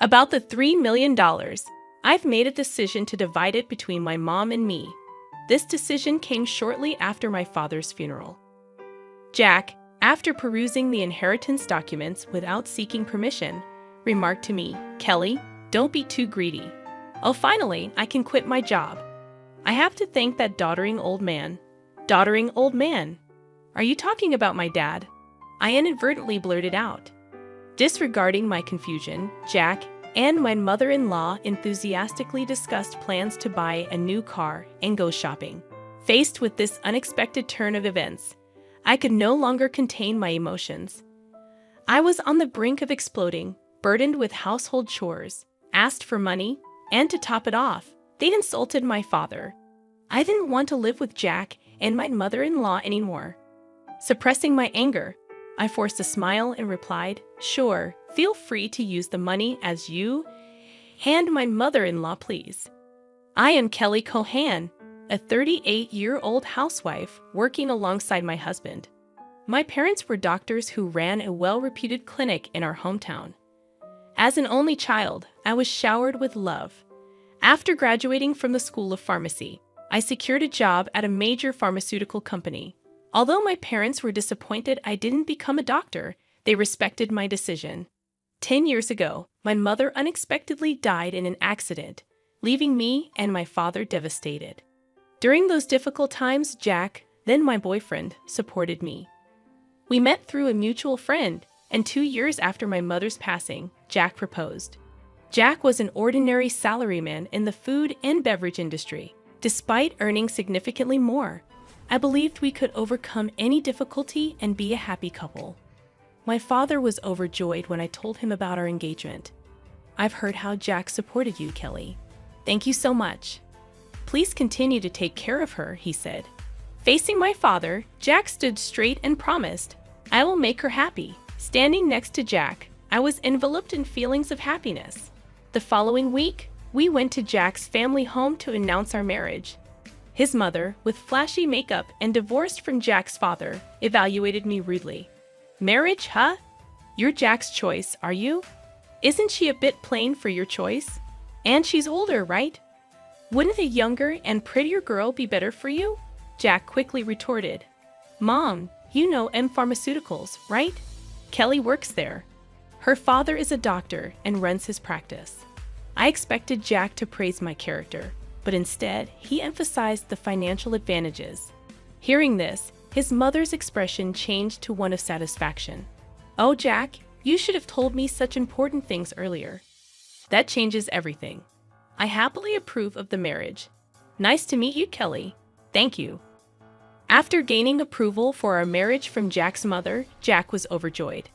About the $3 million, I've made a decision to divide it between my mom and me. This decision came shortly after my father's funeral. Jack, after perusing the inheritance documents without seeking permission, remarked to me, "Kelly, don't be too greedy. Oh, finally, I can quit my job. I have to thank that doddering old man." Doddering old man? Are you talking about my dad? I inadvertently blurted out. Disregarding my confusion, Jack and my mother-in-law enthusiastically discussed plans to buy a new car and go shopping. Faced with this unexpected turn of events, I could no longer contain my emotions. I was on the brink of exploding, burdened with household chores, asked for money, and to top it off, they'd insulted my father. I didn't want to live with Jack and my mother-in-law anymore. Suppressing my anger, I forced a smile and replied, "Sure, feel free to use the money as you and my mother-in-law please. I am Kelly Cohan, a 38-year-old housewife working alongside my husband. My parents were doctors who ran a well-reputed clinic in our hometown. As an only child, I was showered with love. After graduating from the School of Pharmacy, I secured a job at a major pharmaceutical company. Although my parents were disappointed I didn't become a doctor, they respected my decision. 10 years ago, my mother unexpectedly died in an accident, leaving me and my father devastated. During those difficult times, Jack, then my boyfriend, supported me. We met through a mutual friend, and 2 years after my mother's passing, Jack proposed. Jack was an ordinary salaryman in the food and beverage industry. Despite earning significantly more, I believed we could overcome any difficulty and be a happy couple. My father was overjoyed when I told him about our engagement. "I've heard how Jack supported you, Kelly. Thank you so much. Please continue to take care of her," he said. Facing my father, Jack stood straight and promised, "I will make her happy." Standing next to Jack, I was enveloped in feelings of happiness. The following week, we went to Jack's family home to announce our marriage. His mother, with flashy makeup and divorced from Jack's father, evaluated me rudely. "Marriage, huh? You're Jack's choice, are you? Isn't she a bit plain for your choice? And she's older, right? Wouldn't a younger and prettier girl be better for you?" Jack quickly retorted, "Mom, you know M Pharmaceuticals, right? Kelly works there. Her father is a doctor and runs his practice." I expected Jack to praise my character, but instead, he emphasized the financial advantages. Hearing this, his mother's expression changed to one of satisfaction. "Oh, Jack, you should have told me such important things earlier. That changes everything. I happily approve of the marriage. Nice to meet you, Kelly. Thank you." After gaining approval for our marriage from Jack's mother, Jack was overjoyed.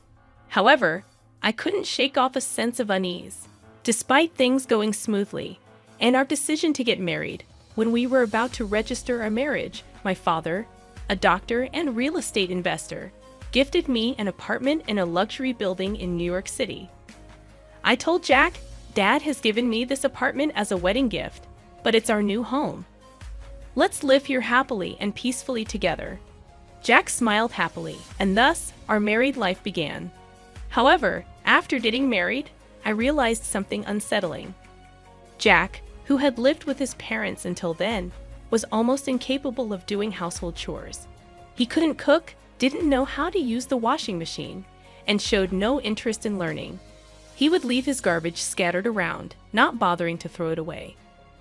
However, I couldn't shake off a sense of unease. Despite things going smoothly, and our decision to get married, when we were about to register our marriage, my father, a doctor and real estate investor, gifted me an apartment in a luxury building in New York City. I told Jack, "Dad has given me this apartment as a wedding gift, but it's our new home. Let's live here happily and peacefully together." Jack smiled happily, and thus our married life began. However, after getting married, I realized something unsettling. Jack, who had lived with his parents until then, was almost incapable of doing household chores. He couldn't cook, didn't know how to use the washing machine, and showed no interest in learning. He would leave his garbage scattered around, not bothering to throw it away.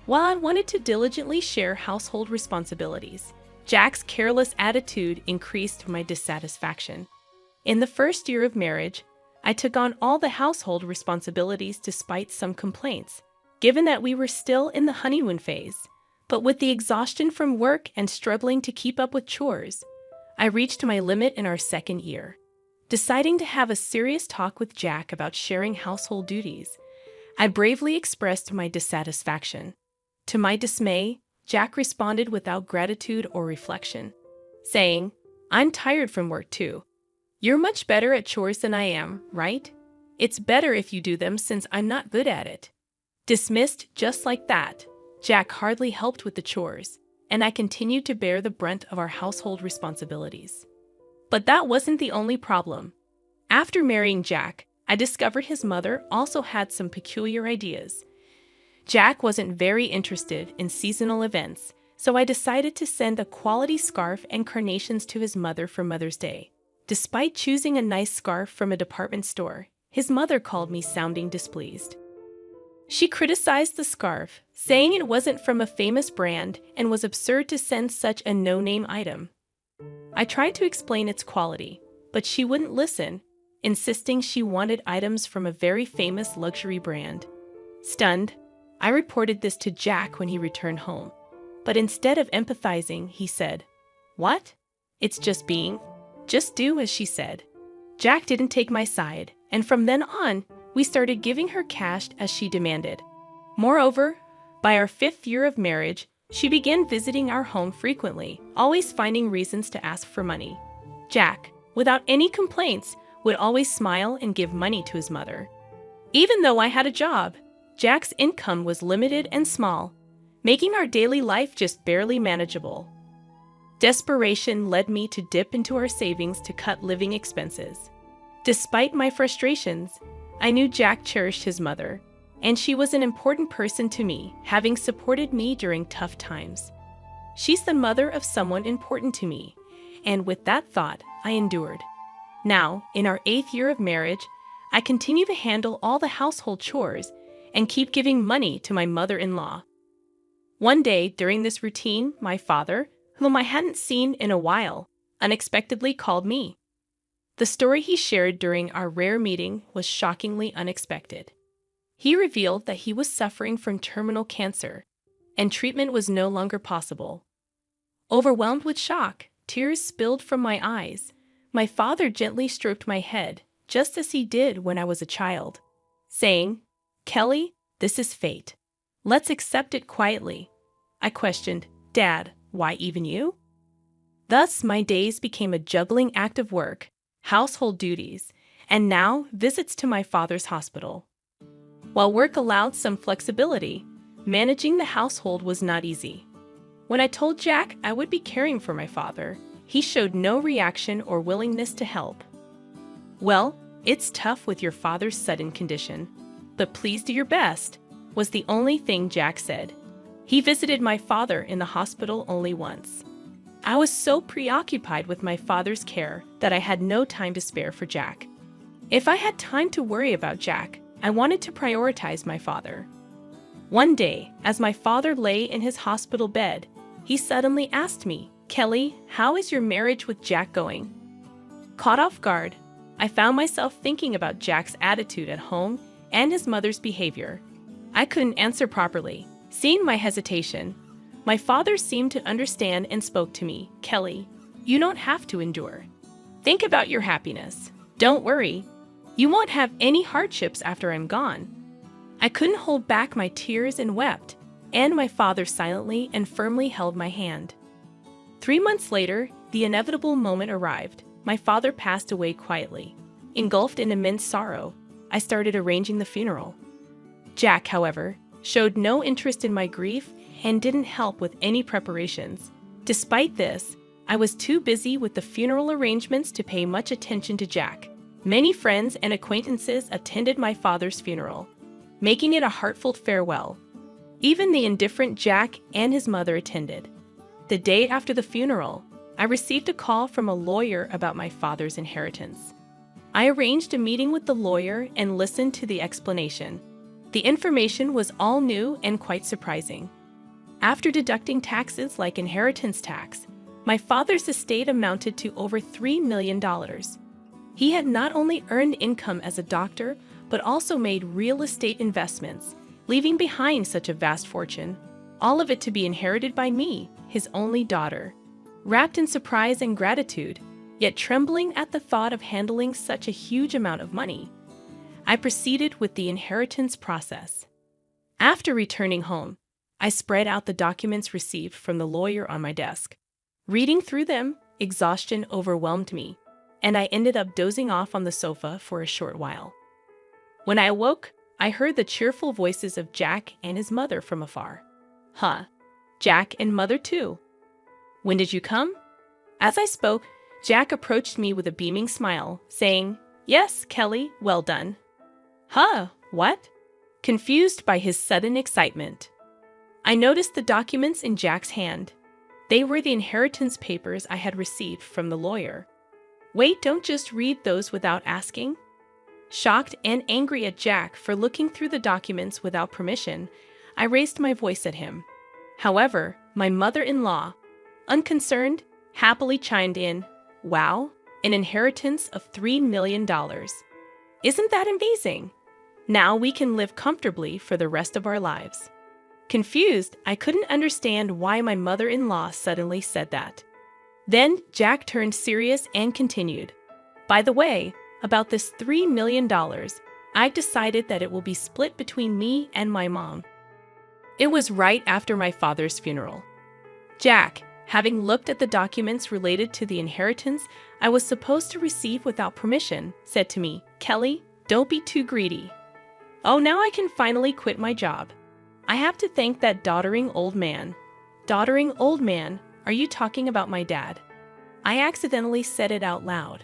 While I wanted to diligently share household responsibilities, Jack's careless attitude increased my dissatisfaction. In the first year of marriage, I took on all the household responsibilities despite some complaints, given that we were still in the honeymoon phase. But with the exhaustion from work and struggling to keep up with chores, I reached my limit in our second year. Deciding to have a serious talk with Jack about sharing household duties, I bravely expressed my dissatisfaction. To my dismay, Jack responded without gratitude or reflection, saying, "I'm tired from work too. You're much better at chores than I am, right? It's better if you do them since I'm not good at it." Dismissed just like that, Jack hardly helped with the chores, and I continued to bear the brunt of our household responsibilities. But that wasn't the only problem. After marrying Jack, I discovered his mother also had some peculiar ideas. Jack wasn't very interested in seasonal events, so I decided to send a quality scarf and carnations to his mother for Mother's Day. Despite choosing a nice scarf from a department store, his mother called me sounding displeased. She criticized the scarf, saying it wasn't from a famous brand and was absurd to send such a no-name item. I tried to explain its quality, but she wouldn't listen, insisting she wanted items from a very famous luxury brand. Stunned, I reported this to Jack when he returned home. But instead of empathizing, he said, "What? It's just do as she said." Jack didn't take my side, and from then on, we started giving her cash as she demanded. Moreover, by our 5th year of marriage, she began visiting our home frequently, always finding reasons to ask for money. Jack, without any complaints, would always smile and give money to his mother. Even though I had a job, Jack's income was limited and small, making our daily life just barely manageable. Desperation led me to dip into our savings to cut living expenses. Despite my frustrations, I knew Jack cherished his mother, and she was an important person to me, having supported me during tough times. She's the mother of someone important to me, and with that thought, I endured. Now, in our 8th year of marriage, I continue to handle all the household chores and keep giving money to my mother-in-law. One day during this routine, my father, whom I hadn't seen in a while, unexpectedly called me. The story he shared during our rare meeting was shockingly unexpected. He revealed that he was suffering from terminal cancer, and treatment was no longer possible. Overwhelmed with shock, tears spilled from my eyes. My father gently stroked my head, just as he did when I was a child, saying, "Kelly, this is fate. Let's accept it quietly." I questioned, "Dad, why even you?" Thus, my days became a juggling act of work, household duties, and now visits to my father's hospital. While work allowed some flexibility, managing the household was not easy. When I told Jack I would be caring for my father, he showed no reaction or willingness to help. "Well, it's tough with your father's sudden condition, but please do your best," was the only thing Jack said. He visited my father in the hospital only once. I was so preoccupied with my father's care that I had no time to spare for Jack. If I had time to worry about Jack, I wanted to prioritize my father. One day, as my father lay in his hospital bed, he suddenly asked me, "Kelly, how is your marriage with Jack going?" Caught off guard, I found myself thinking about Jack's attitude at home and his mother's behavior. I couldn't answer properly. Seeing my hesitation, my father seemed to understand and spoke to me, "Kelly, you don't have to endure. Think about your happiness. Don't worry. You won't have any hardships after I'm gone." I couldn't hold back my tears and wept, and my father silently and firmly held my hand. 3 months later, the inevitable moment arrived. My father passed away quietly. Engulfed in immense sorrow, I started arranging the funeral. Jack, however, showed no interest in my grief and didn't help with any preparations. Despite this, I was too busy with the funeral arrangements to pay much attention to Jack. Many friends and acquaintances attended my father's funeral, making it a heartfelt farewell. Even the indifferent Jack and his mother attended. The day after the funeral, I received a call from a lawyer about my father's inheritance. I arranged a meeting with the lawyer and listened to the explanation. The information was all new and quite surprising. After deducting taxes like inheritance tax, my father's estate amounted to over $3 million. He had not only earned income as a doctor, but also made real estate investments, leaving behind such a vast fortune, all of it to be inherited by me, his only daughter. Wrapped in surprise and gratitude, yet trembling at the thought of handling such a huge amount of money, I proceeded with the inheritance process. After returning home, I spread out the documents received from the lawyer on my desk. Reading through them, exhaustion overwhelmed me, and I ended up dozing off on the sofa for a short while. When I awoke, I heard the cheerful voices of Jack and his mother from afar. "Huh, Jack and mother too. When did you come?" As I spoke, Jack approached me with a beaming smile, saying, "Yes, Kelly, well done. Huh, what? Confused by his sudden excitement, I noticed the documents in Jack's hand. They were the inheritance papers I had received from the lawyer. Wait, don't just read those without asking. Shocked and angry at Jack for looking through the documents without permission, I raised my voice at him. However, my mother-in-law, unconcerned, happily chimed in, "Wow, an inheritance of $3 million. Isn't that amazing? Now we can live comfortably for the rest of our lives." Confused, I couldn't understand why my mother-in-law suddenly said that. Then Jack turned serious and continued, "By the way, about this $3 million, I've decided that it will be split between me and my mom." It was right after my father's funeral. Jack, having looked at the documents related to the inheritance I was supposed to receive without permission, said to me, "Kelly, don't be too greedy." Oh, now I can finally quit my job. I have to thank that doddering old man. Doddering old man, are you talking about my dad? I accidentally said it out loud.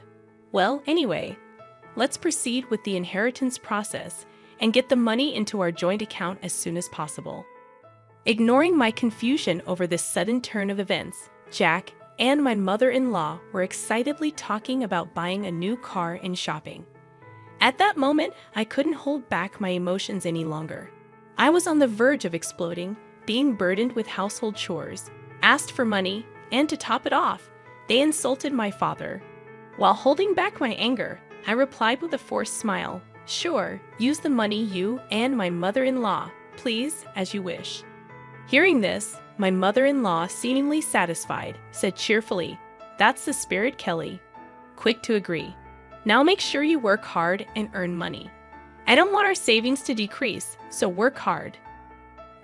Well, anyway, let's proceed with the inheritance process and get the money into our joint account as soon as possible. Ignoring my confusion over this sudden turn of events, Jack and my mother-in-law were excitedly talking about buying a new car and shopping. At that moment, I couldn't hold back my emotions any longer. I was on the verge of exploding, being burdened with household chores, asked for money, and to top it off, they insulted my father. While holding back my anger, I replied with a forced smile, "Sure, use the money you and my mother-in-law, please, as you wish." Hearing this, my mother-in-law, seemingly satisfied, said cheerfully, "That's the spirit, Kelly." Quick to agree. "Now make sure you work hard and earn money. I don't want our savings to decrease, so work hard."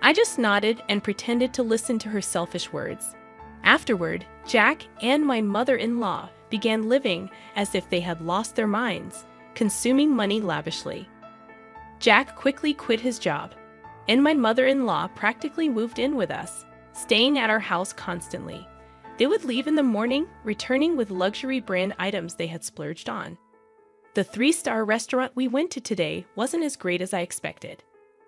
I just nodded and pretended to listen to her selfish words. Afterward, Jack and my mother-in-law began living as if they had lost their minds, consuming money lavishly. Jack quickly quit his job, and my mother-in-law practically moved in with us, staying at our house constantly. They would leave in the morning, returning with luxury brand items they had splurged on. The 3-star restaurant we went to today wasn't as great as I expected.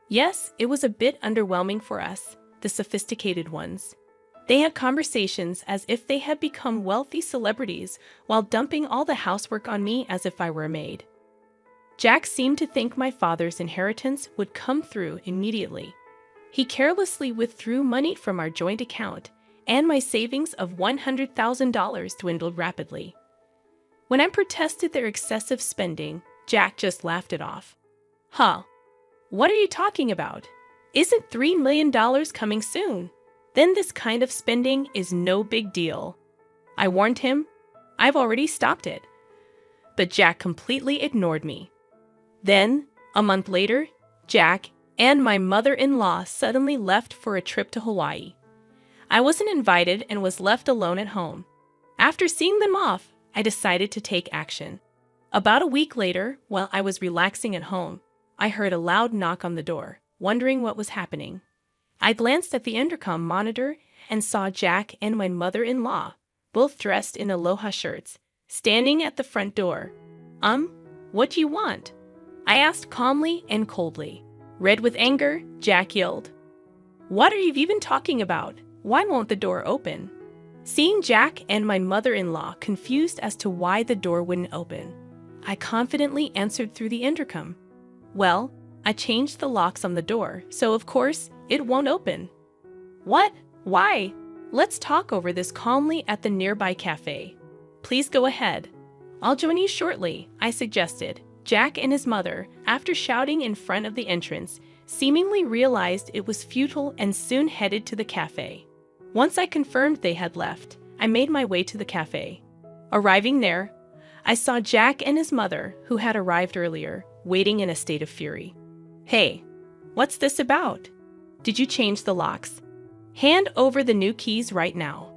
Yes, it was a bit underwhelming for us, the sophisticated ones. They had conversations as if they had become wealthy celebrities while dumping all the housework on me as if I were a maid. Jack seemed to think my father's inheritance would come through immediately. He carelessly withdrew money from our joint account, and my savings of $100,000 dwindled rapidly. When I protested their excessive spending, Jack just laughed it off. "Huh? What are you talking about? Isn't $3 million coming soon? Then this kind of spending is no big deal." I warned him, "I've already stopped it." But Jack completely ignored me. Then, a month later, Jack and my mother-in-law suddenly left for a trip to Hawaii. I wasn't invited and was left alone at home. After seeing them off, I decided to take action. About a week later, while I was relaxing at home, I heard a loud knock on the door, wondering what was happening. I glanced at the intercom monitor and saw Jack and my mother-in-law, both dressed in aloha shirts, standing at the front door. What do you want?" I asked calmly and coldly. Red with anger, Jack yelled, "What are you even talking about? Why won't the door open?" Seeing Jack and my mother-in-law confused as to why the door wouldn't open, I confidently answered through the intercom, "Well, I changed the locks on the door, so of course, it won't open." "What? Why? Let's talk over this calmly at the nearby cafe." "Please go ahead. I'll join you shortly," I suggested. Jack and his mother, after shouting in front of the entrance, seemingly realized it was futile and soon headed to the cafe. Once I confirmed they had left, I made my way to the cafe. Arriving there, I saw Jack and his mother, who had arrived earlier, waiting in a state of fury. "Hey, what's this about? Did you change the locks? Hand over the new keys right now."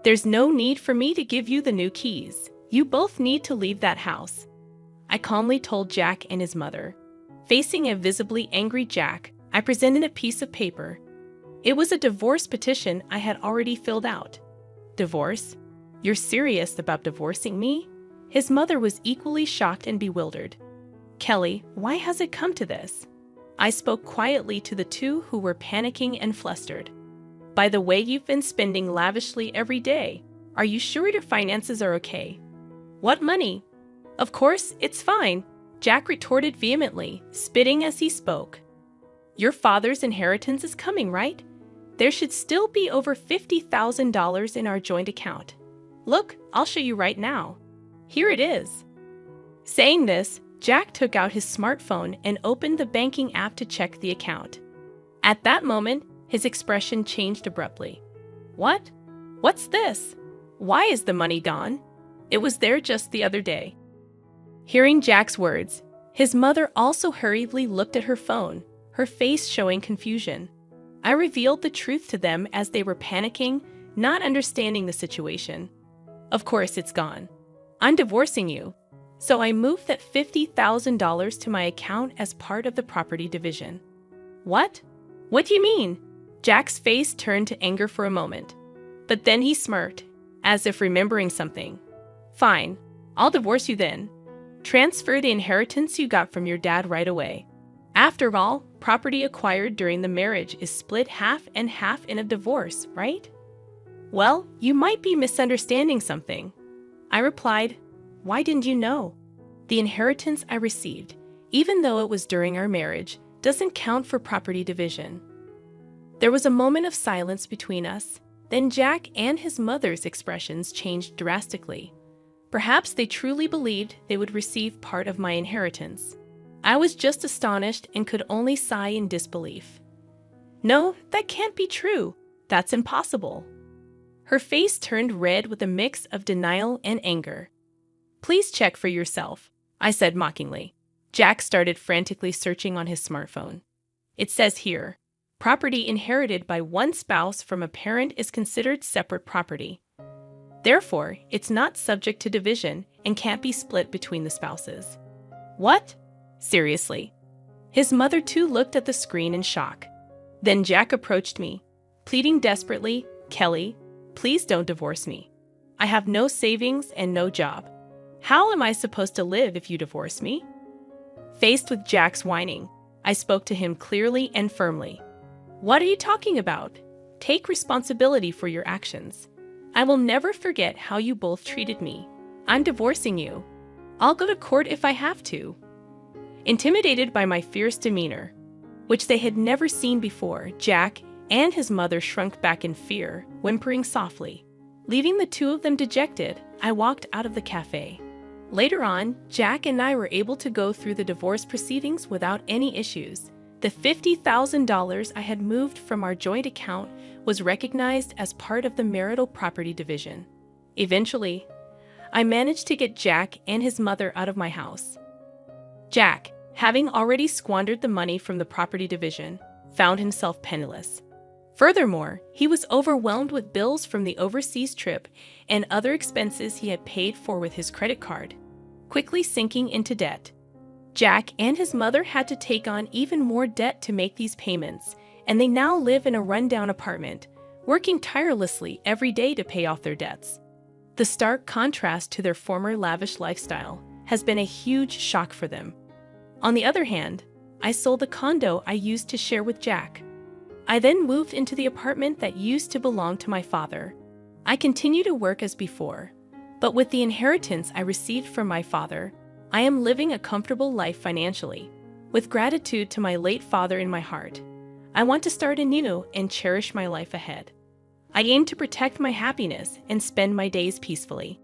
"There's no need for me to give you the new keys. You both need to leave that house," I calmly told Jack and his mother. Facing a visibly angry Jack, I presented a piece of paper. It was a divorce petition I had already filled out. "Divorce? You're serious about divorcing me?" His mother was equally shocked and bewildered. Kelly, why has it come to this? I spoke quietly to the two who were panicking and flustered. By the way you've been spending lavishly every day, are you sure your finances are okay? What money? Of course, it's fine, Jack retorted vehemently, spitting as he spoke. Your father's inheritance is coming, right? There should still be over $50,000 in our joint account. Look, I'll show you right now. Here it is. Saying this, Jack took out his smartphone and opened the banking app to check the account. At that moment, his expression changed abruptly. What? What's this? Why is the money gone? It was there just the other day. Hearing Jack's words, his mother also hurriedly looked at her phone, her face showing confusion. I revealed the truth to them as they were panicking, not understanding the situation. Of course, it's gone. I'm divorcing you. So I moved that $50,000 to my account as part of the property division. What? What do you mean? Jack's face turned to anger for a moment. But then he smirked, as if remembering something. Fine, I'll divorce you then. Transfer the inheritance you got from your dad right away. After all, property acquired during the marriage is split half and half in a divorce, right? Well, you might be misunderstanding something. I replied, why didn't you know? The inheritance I received, even though it was during our marriage, doesn't count for property division. There was a moment of silence between us. Then Jack and his mother's expressions changed drastically. Perhaps they truly believed they would receive part of my inheritance. I was just astonished and could only sigh in disbelief. No, that can't be true. That's impossible. Her face turned red with a mix of denial and anger. Please check for yourself, I said mockingly. Jack started frantically searching on his smartphone. It says here, property inherited by one spouse from a parent is considered separate property. Therefore, it's not subject to division and can't be split between the spouses. What? Seriously? His mother too looked at the screen in shock. Then Jack approached me, pleading desperately, Kelly, please don't divorce me. I have no savings and no job. How am I supposed to live if you divorce me? Faced with Jack's whining, I spoke to him clearly and firmly. What are you talking about? Take responsibility for your actions. I will never forget how you both treated me. I'm divorcing you. I'll go to court if I have to. Intimidated by my fierce demeanor, which they had never seen before, Jack and his mother shrunk back in fear, whimpering softly. Leaving the two of them dejected, I walked out of the cafe. Later on, Jack and I were able to go through the divorce proceedings without any issues. The $50,000 I had moved from our joint account was recognized as part of the marital property division. Eventually, I managed to get Jack and his mother out of my house. Jack, having already squandered the money from the property division, found himself penniless. Furthermore, he was overwhelmed with bills from the overseas trip and other expenses he had paid for with his credit card, quickly sinking into debt. Jack and his mother had to take on even more debt to make these payments, and they now live in a rundown apartment, working tirelessly every day to pay off their debts. The stark contrast to their former lavish lifestyle has been a huge shock for them. On the other hand, I sold the condo I used to share with Jack. I then moved into the apartment that used to belong to my father. I continue to work as before, but with the inheritance I received from my father, I am living a comfortable life financially, with gratitude to my late father in my heart. I want to start anew and cherish my life ahead. I aim to protect my happiness and spend my days peacefully.